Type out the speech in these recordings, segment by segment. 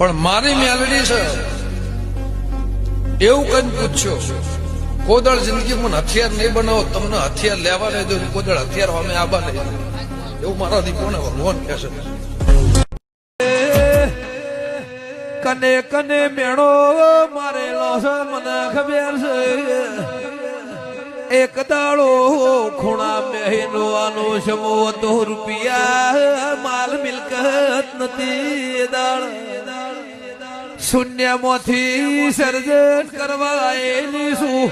પણ મારી મેલડી છે એવું કઈ પૂછ્યો કોદળ જિંદગીમાં હથિયાર નહીં બનાવો તમને હથિયાર લેવા નહીં દો કોદળ હથિયાર અમે આબા નહીં એવું મારા દીપોને ભગવાન કહે છે કને કને મેણો મારેલો છે મને ખબર છે એક દાડો ખૂણા મહિનો આનો સમો તો રૂપિયા માલ મિલકત નથી દાડ શૂન્યમાંથી સર્જન કરવા આયેલી છું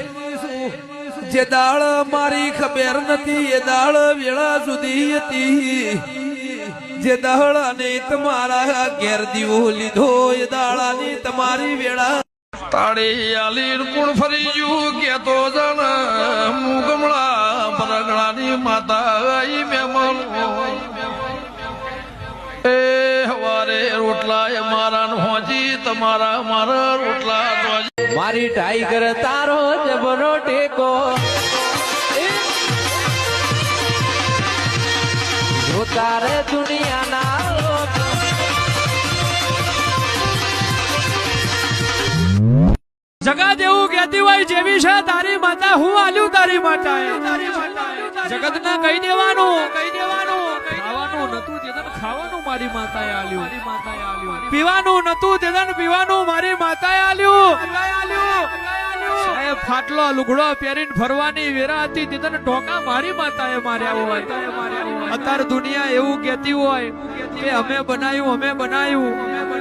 જે દાળ મારી ખબર નથી એ દાળ વેળા સુધી હતી જે દાળાને તમારા ઘેર દીવો લીધો એ દાળાની તમારી વેળા તાળી આલી કુણ ફરી જુ કેતો જણ મુગમળા પરગણાની માતા આઈ મહેમાન એ હવારે રોટલા એ મારા હોજી તમારા મારા રોટલા મારી ટાઈગર તારો જબરો ટેકો જો તારે દુનિયાના જગત એવું કહેતી હોય જેવી છે તારી માતા હું આલ્યું તારી માતા જગત ના કહી દેવાનું ખાવાનું નતું તેદન ખાવાનું મારી માતાએ આલ્યું પીવાનું નતું તેદન પીવાનું મારી માતાએ આલ્યું સાહેબ ફાટલો લુગડો પહેરીને ફરવાની વેરા હતી તેદન ઢોકા મારી માતાએ માર્યા હોય અત્યારે દુનિયા એવું કહેતી હોય કે અમે બનાવ્યું